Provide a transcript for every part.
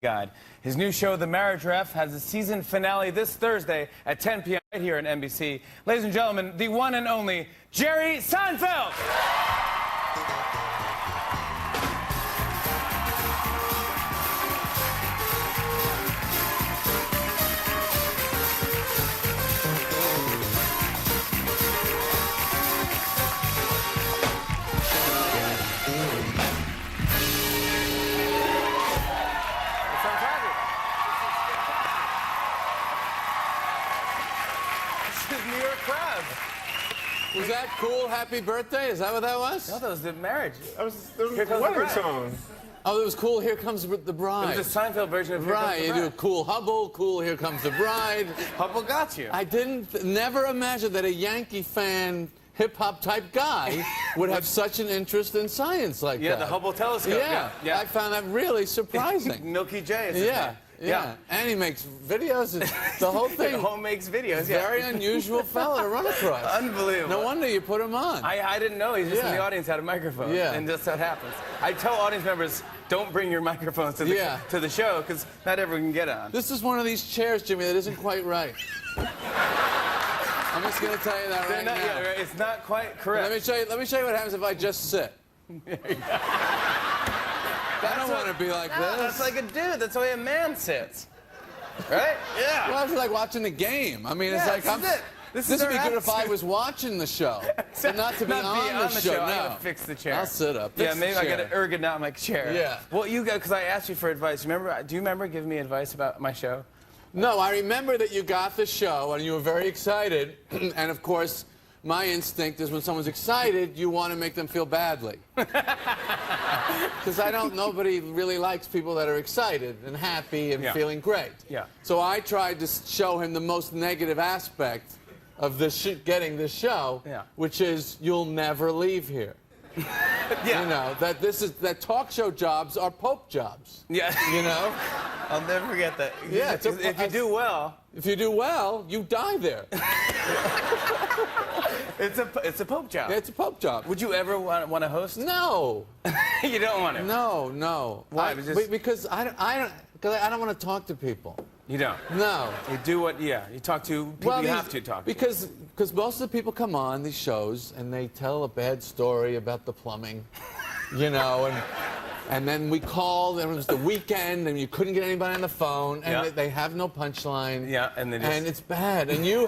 Guide. His new show, The Marriage Ref, has a season finale this Thursday at 10 p.m. right here on NBC. Ladies and gentlemen, the one and only Jerry Seinfeld. New York crowd. Was that cool? Happy birthday? Is that what that was? No, that was the marriage. That was the Here Comes the wedding Bride. song. Oh, it was cool. Here comes the bride. It was a Seinfeld version of Here Comes Right, the you Bride. do cool Hubble, cool Here Comes the Bride. Hubble got you. I never imagined that a Yankee fan, hip-hop type guy would have such an interest in science like Yeah, that. the Hubble telescope. Yeah, I found that really surprising. Milky J. Is his Yeah, name. yeah. And he makes videos. And the whole thing. Home makes videos. Yeah. Very unusual fella to run across. Unbelievable. No wonder you put him on. I didn't know. He's just in Yeah. the audience, had a microphone. Yeah. And that's what happens. I tell audience members, don't bring your microphones to the show, because not everyone can get on. This is one of these chairs, Jimmy, that isn't quite right. I'm just going to tell you that right now. Yeah, right. It's not quite correct. Let me show you what happens if I just sit. I don't want to be like this. That's like a dude. That's the way a man sits. Right? Yeah. Well, I feel like watching a game. I mean, it's like this would be good if I was watching the show, but not to be on the show. No. I gotta fix the chair. I'll sit up. Yeah, Fix maybe the I got chair. an ergonomic chair. Yeah. Well, you got, because I asked you for advice. Do you remember giving me advice about my show? No, I remember that you got the show and you were very excited, and of course, my instinct is when someone's excited, you want to make them feel badly. Because nobody really likes people that are excited and happy and feeling great. Yeah. So I tried to show him the most negative aspect of getting this show, which is you'll never leave here. Yeah. You know, that talk show jobs are Pope jobs. Yeah. You know? I'll never forget that. Yeah. If you do well. If you do well, you die there. It's a Pope job. Yeah, it's a Pope job. Would you ever want to host? No. You don't want to? No. Why? Because I don't want to talk to people. You don't? No. You do what, you talk to people you have to talk to. Because most of the people come on these shows and they tell a bad story about the plumbing, you know, and then we called and it was the weekend and you couldn't get anybody on the phone and they have no punchline. Yeah, and it's bad and you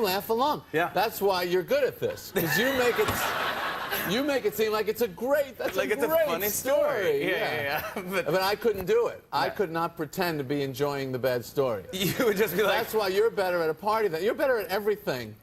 laugh along. Yeah. That's why you're good at this, because you make it seem like it's a great funny story. Yeah. But I couldn't do it. I could not pretend to be enjoying the bad story. You would just be like... That's why you're better at a party you're better at everything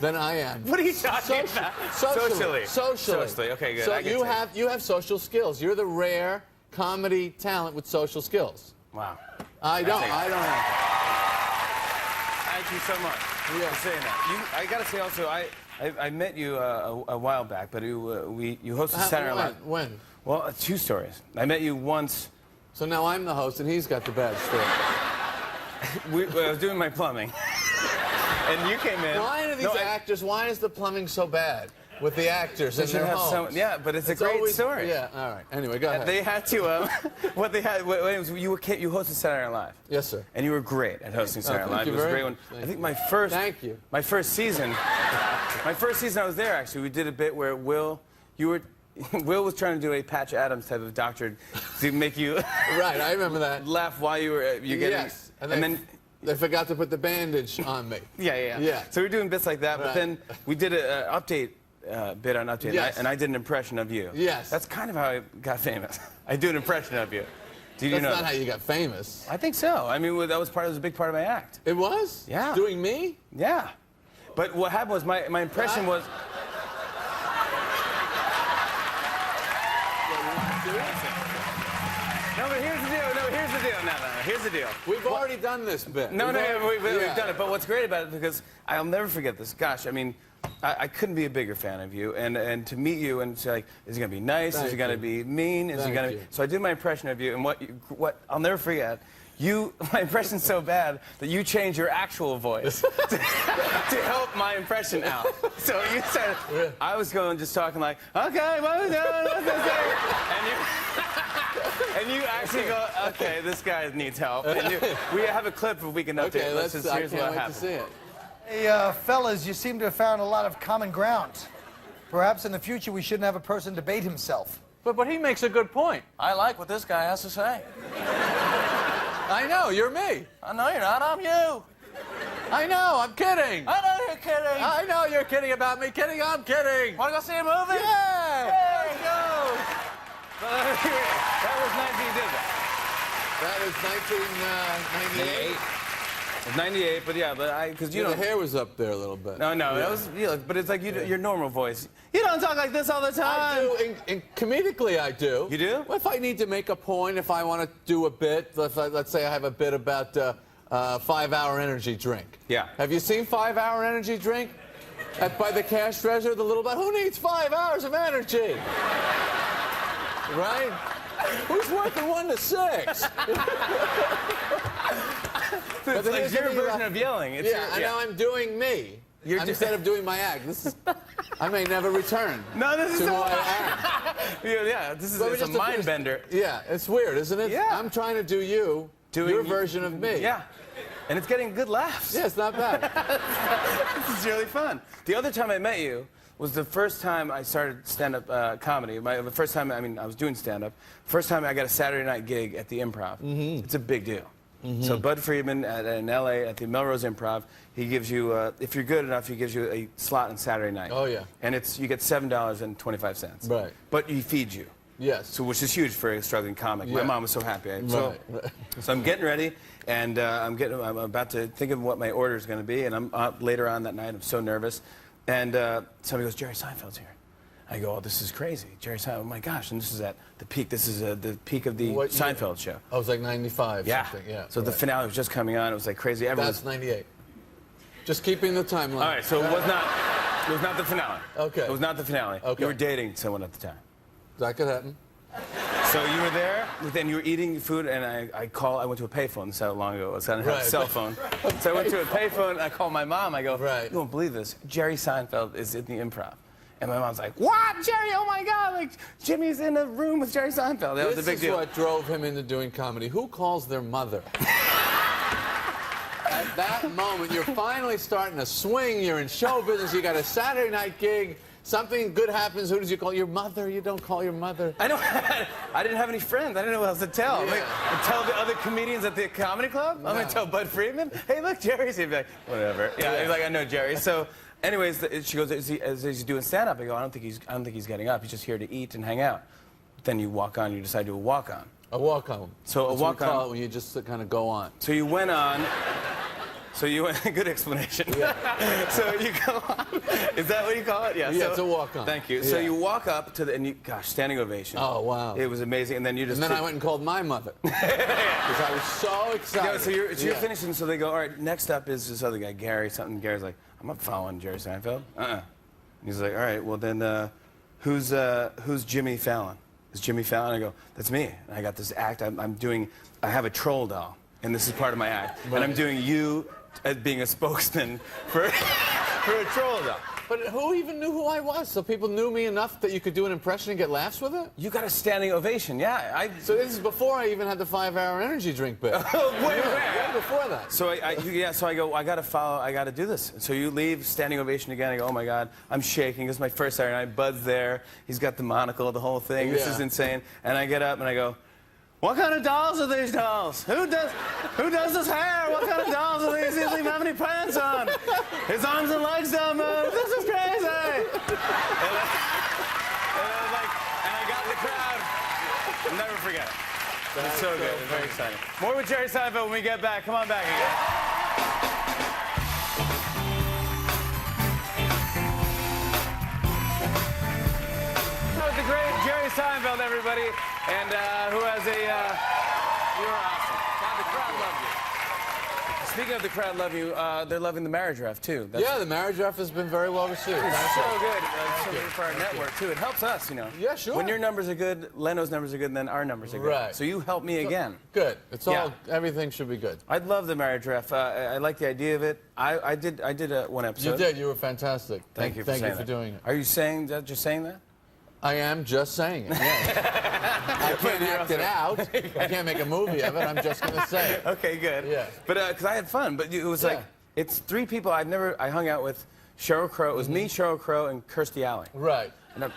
than I am. What are you talking about? Socially. Okay, good. So I get you have social skills. You're the rare comedy talent with social skills. Wow. I don't have Thank you so much for saying that. I got to say also, I met you a while back, but you hosted Saturday Night Live. When? Well, two stories. I met you once. So now I'm the host and he's got the bad story. I was doing my plumbing. And you came in. Why are these actors, why is the plumbing so bad with the actors and their homes? But it's a great story. Yeah, all right. Anyway, go ahead. They had to, you hosted Saturday Night Live. Yes, sir. And you were great at hosting Saturday Night Live. It was a great one. I think my first season I was there, actually, we did a bit where Will was trying to do a Patch Adams type of doctor to make you right, I remember that. laugh while you getting... Yes. And then they forgot to put the bandage on me. Yeah. So we were doing bits like that, but then we did an update bit on Update, and I did an impression of you. Yes. That's kind of how I got famous. I do an impression of you. Did you know? That's not how you got famous. I think so. I mean, that was a big part of my act. It was? Yeah. Doing me? Yeah. But what happened was my impression was... No, but here's the deal. Here's the deal. We've already done this bit. We've done it. But what's great about it, because I'll never forget this. Gosh, I mean, I couldn't be a bigger fan of you. And to meet you and say, like, is he going to be nice? Is he going to be mean? Is he going to... So I did my impression of you, and what I'll never forget, my impression's so bad that you change your actual voice to help my impression out. So you said, I was just talking like, okay, what was that? And you actually go, okay, this guy needs help. And we have a clip if we can update. Okay, here's I what can't wait happened. to see it. Hey, fellas, you seem to have found a lot of common ground. Perhaps in the future we shouldn't have a person debate himself. But he makes a good point. I like what this guy has to say. I know, you're me. No, you're not. I'm you. I know, I'm kidding. I know you're kidding. I know you're kidding about me. Kidding, I'm kidding. Want to go see a movie? Yeah! There you go. That was nice that you did that. That was 1998. It was 98, but yeah, because you The don't. hair was up there a little bit. No, that was, but it's like your normal voice. You don't talk like this all the time. I do, comedically I do. You do? Well, if I need to make a point, if I want to do a bit, let's say I have a bit about 5-hour energy drink. Yeah. Have you seen 5-hour energy drink? By the cash treasure, the little bit. Who needs 5 hours of energy? Right? Who's working 1 to 6? It's like your version of yelling. It's I know I'm doing me. Instead of doing my act. I may never return this is to who so I am. Yeah, this is it's a mind bender. Yeah, it's weird, isn't it? Yeah. I'm trying to do your version of me. Yeah. And it's getting good laughs. Yeah, it's not bad. This is really fun. The other time I met you was the first time I started stand-up comedy. The first time, I was doing stand-up. First time I got a Saturday night gig at the Improv. Mm-hmm. It's a big deal. Mm-hmm. So Bud Friedman in L.A. at the Melrose Improv, he gives you, if you're good enough, he gives you a slot on Saturday night. Oh, yeah. And you get $7.25. Right. But he feeds you. Yes. So, which is huge for a struggling comic. Yeah. My mom was so happy. So I'm getting ready, and I'm about to think of what my order is going to be, and I'm later on that night. I'm so nervous, and somebody goes, "Jerry Seinfeld's here." I go, "Oh, this is crazy, Jerry Seinfeld! Oh my gosh!" And this is at the peak. This is the peak of the Seinfeld show. Oh, it was like 95. Yeah. Something. Yeah. So the finale was just coming on. It was like crazy. That's 98. Just keeping the timeline. All right. So it was not the finale. Okay. It was not the finale. Okay. You were dating someone at the time. That could happen. So you were there, then you were eating food, and I went to a payphone. This is how long ago it was. I didn't have a cell phone. So I went to a payphone, and I called my mom. I go, "You won't believe this. Jerry Seinfeld is in the Improv." And my mom's like, "What, Jerry? Oh my God! Like Jimmy's in a room with Jerry Seinfeld." That was a big deal. This is what drove him into doing comedy. Who calls their mother? At that moment, you're finally starting to swing. You're in show business. You got a Saturday night gig. Something good happens. Who did you call? Your mother? You don't call your mother. I didn't have any friends. I didn't know what else to tell. Yeah. Like, tell the other comedians at the comedy club? I'm going to tell Bud Friedman, "Hey, look, Jerry's here." He'd be like, "Whatever." Yeah, he's like, "I know Jerry." So, anyways, she goes, "Is he doing stand-up?" I go, I don't think he's getting up. He's just here to eat and hang out." Then you walk on. You decide to do a walk-on. A walk-on. So That's a walk-on. what we call it when you just kind of go on. So you went on. So you went. Good explanation. Yeah. So you go on. Is that what you call it? Yeah. Yeah, so, it's a walk-on. Thank you. Yeah. So you walk up to gosh, standing ovation. Oh, wow. It was amazing. And then you just. And then I went and called my mother. Because I was so excited. Yeah, so you're finishing. So they go, "All right, next up is this other guy, Gary." Something. Gary's like, "I'm not following Jerry Seinfeld." And he's like, "All right, well then, who's Jimmy Fallon?" Is Jimmy Fallon? I go, "That's me." And I got this act. I have a troll doll, and this is part of my act. Right. And I'm doing you as being a spokesman for a troll doll. But who even knew who I was? So people knew me enough that you could do an impression and get laughs with it? You got a standing ovation, yeah. So this is before I even had the 5-hour energy drink bit. Way before that. So I go, I got to follow, I got to do this. So you leave, standing ovation again. I go, "Oh my God, I'm shaking. This is my first Saturday night. Bud's there. He's got the monocle, the whole thing. This is insane." And I get up and I go, "What kind of dolls are these dolls? Who does this hair? What kind of dolls are these? He doesn't even have any pants on. His arms and legs don't move. This is crazy." And I got in the crowd. I'll never forget it. It's so good. It's very exciting. More with Jerry Seinfeld when we get back. Come on back again. The great Jerry Seinfeld, everybody, and who has a. You were awesome. God, the crowd loved you. Speaking of the crowd loving you, they're loving the marriage ref, too. Yeah, the marriage ref has been very well received. It's so good. So good for our network, too. It helps us, you know. Yeah, sure. When your numbers are good, Leno's numbers are good, and then our numbers are good. Right. So you help me again. Good. It's all, everything should be good. I love the marriage ref. I like the idea of it. I did one episode. You did. You were fantastic. Thank you for Thank saying you for that. doing it. Are you saying that, just saying that? I am just saying it, yes. I can't act it out. I can't make a movie of it. I'm just going to say it. Okay, good. Yeah. But, because I had fun. But it was like, it's 3 people I hung out with. Sheryl Crow. It was me, Sheryl Crow, and Kirstie Alley. Right. And I've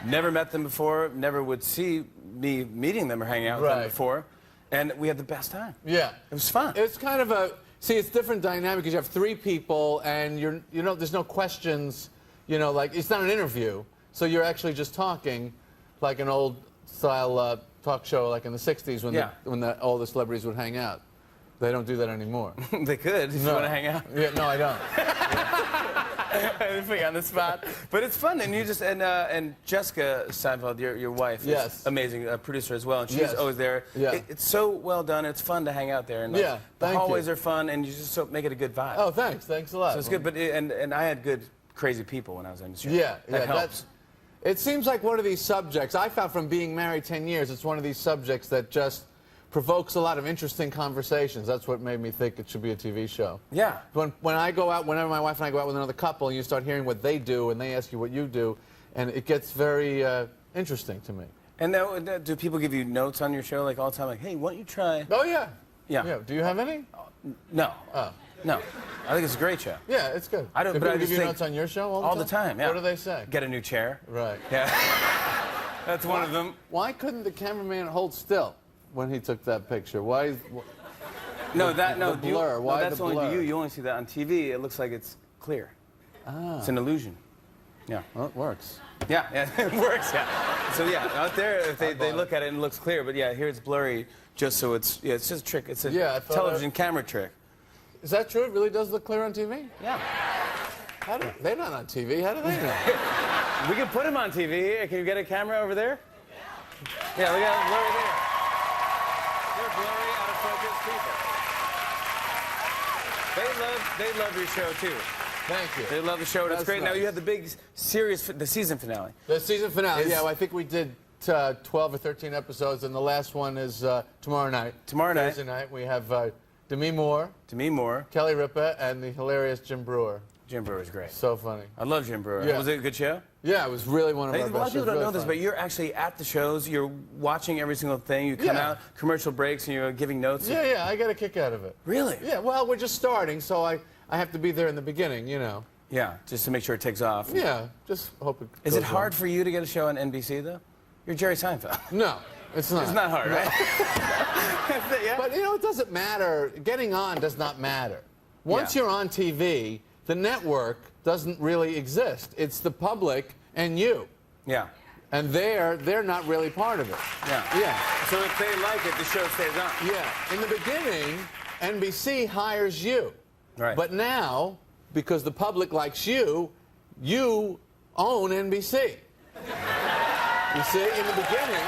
never met them before, never would see me meeting them or hanging out with them before. And we had the best time. Yeah. It was fun. It's kind of a, see, it's different dynamic because you have 3 people and there's no questions, like, it's not an interview. So you're actually just talking like an old style talk show like in the 60s when all the celebrities would hang out. They don't do that anymore. They could if you want to hang out. Yeah, no, I don't. I put you on the spot. But it's fun, and you just and Jessica Seinfeld, your wife, is amazing, producer as well, and she's always there. Yeah. It's so well done. It's fun to hang out there, and the hallways are fun, and you just make it a good vibe. Oh, thanks a lot. So it's good, but and I had good crazy people when I was in the show. Yeah, that helps. It seems like one of these subjects, I found from being married 10 years, it's one of these subjects that just provokes a lot of interesting conversations. That's what made me think it should be a TV show. Yeah. When I go out, whenever my wife and I go out with another couple, and you start hearing what they do, and they ask you what you do, and it gets very interesting to me. And now, do people give you notes on your show like all the time? Like, hey, why don't you try? Oh, yeah. Yeah. Do you have any? No. Oh. No. I think it's a great show. Yeah, it's good. I don't. Do But people I give just you think notes on your show all the time. Yeah. What do they say? Get a new chair. Right. Yeah. That's one of them. Why couldn't the cameraman hold still when he took that picture? Why? No, the blur. Why that's the only blur? to you. You only see that on TV. It looks like it's clear. Ah. It's an illusion. Yeah. Well, it works. Yeah, it works. Yeah. So yeah, out there, if they look at it and it looks clear, but yeah, here it's blurry, just so it's it's just a trick. It's a television camera trick. Is that true? It really does look clear on TV? Yeah. They're not on TV. How do they know? We can put them on TV. Can you get a camera over there? Yeah, look at blurry there. They're blurry, out of focus people. They love your show too. Thank you. They love the show. That's great. Nice. Now you had the big series, the season finale. The season finale. Yeah, well, I think we did 12 or 13 episodes, and the last one is tomorrow night. Thursday night. We have Demi Moore, Kelly Ripa, and the hilarious Jim Brewer. Jim Brewer's great. So funny. I love Jim Brewer. Yeah. Was it a good show? Yeah, it was really one of our A lot best of people shows. don't Really know this, fun. but you're actually at the shows. You're watching every single thing. You come out, commercial breaks, and you're giving notes. Yeah, I get a kick out of it. Really? Yeah, well, we're just starting, so I have to be there in the beginning, Yeah, just to make sure it takes off. Yeah, just hope it Is goes it hard for you to get a show on NBC, though? You're Jerry Seinfeld. No, it's not. It's not hard, right? Yeah. But, it doesn't matter. Getting on does not matter. Once you're on TV, the network doesn't really exist. It's the public and you. Yeah. And they're not really part of it. Yeah. So if they like it, the show stays on. Yeah. In the beginning, NBC hires you. Right. But now, because the public likes you, you own NBC. You see, in the beginning,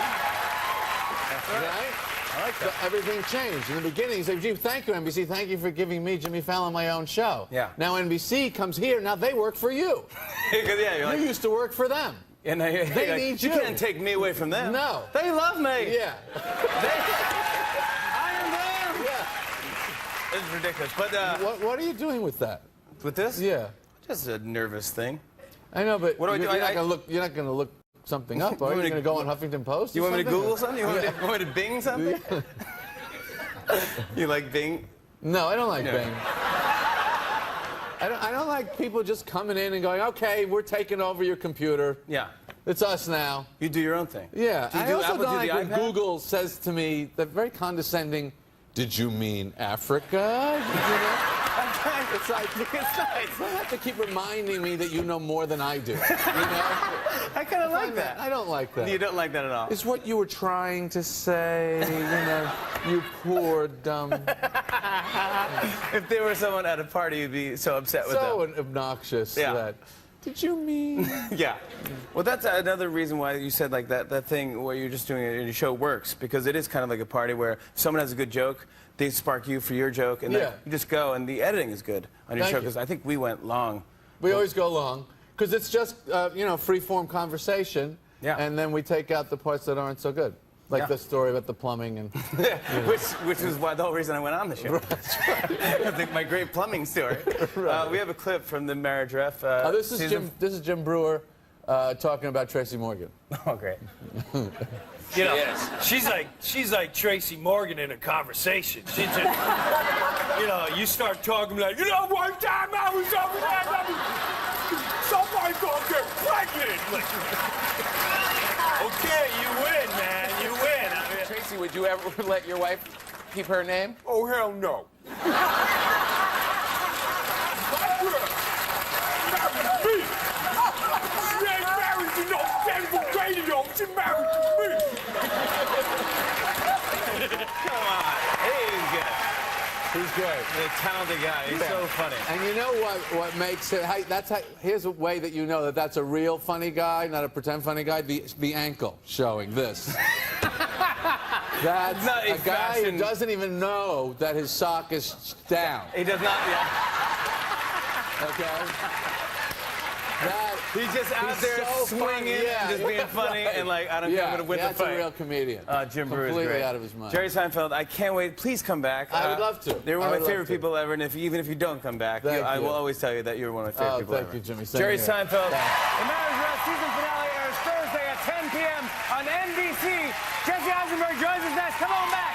right? I like that. So everything changed. In the beginning, you say, gee, thank you, NBC. Thank you for giving me, Jimmy Fallon, my own show. Yeah. Now NBC comes here. Now they work for you. You're like, You used to work for them. and They like, need you you. can't take me away from them. No. They love me. Yeah. I am them. Yeah. It's ridiculous. But What are you doing with that? with this? Yeah. Just a nervous thing. I know, but What do I do? You're not going to look something up, are you? You're going to go on Huffington Post? You or want me to something? Google something? You want me to Bing something? You like Bing? No, I don't like No. Bing. I don't like people just coming in and going, okay, we're taking over your computer. Yeah. It's us now. You do your own thing. Yeah. Do you I do also Apple don't do like the when iPad? Google says to me, that very condescending, did you mean Africa? It's like, it's nice. You have to keep reminding me that you know more than I do. I kind of like that. I don't like that. You don't like that at all. It's what you were trying to say, you poor dumb. If there were someone at a party, you'd be so upset with them. So obnoxious Yeah. that did you mean? Yeah. Well, that's another reason why you said like that thing where you're just doing it in your show works, because it is kind of like a party where if someone has a good joke, they spark you for your joke, and then you just go, and the editing is good on your show, because I think we went long. We always go long, because it's just, you know, free-form conversation, and then we take out the parts that aren't so good. Like the story about the plumbing and... which is why the whole reason I went on the show. That's right. I think my great plumbing story. We have a clip from the Marriage Ref. This is Jim Brewer talking about Tracy Morgan. Oh, great. You know, she's like Tracy Morgan in a conversation. She just, you know, you start talking like, you know, one time I was over there, somebody gonna get pregnant. Like, okay, you win, man, you win. I mean, Tracy, would you ever let your wife keep her name? oh, hell no. She ain't married to no Denver radio. She married to me. Come on. He's good. He's great. He's a talented guy. He's so funny. And you know what makes it... here's a way that you know that that's a real funny guy, not a pretend funny guy. The ankle showing this. That's not a guy who doesn't even know that his sock is down. He does not, Okay? He's just out there so swinging and just being funny and like, I don't care, I'm going to win the fight. That's a real comedian. Jim Brewer is Completely great. out of his mind. Jerry Seinfeld, I can't wait. Please come back. I would love to. You're one of my favorite people ever, and even if you don't come back, I will always tell you that you're one of my favorite people ever. Thank you, Jimmy. Jerry Seinfeld. The Marriage Ref season finale airs Thursday at 10 p.m. on NBC. Jesse Eisenberg joins us next. Come on back.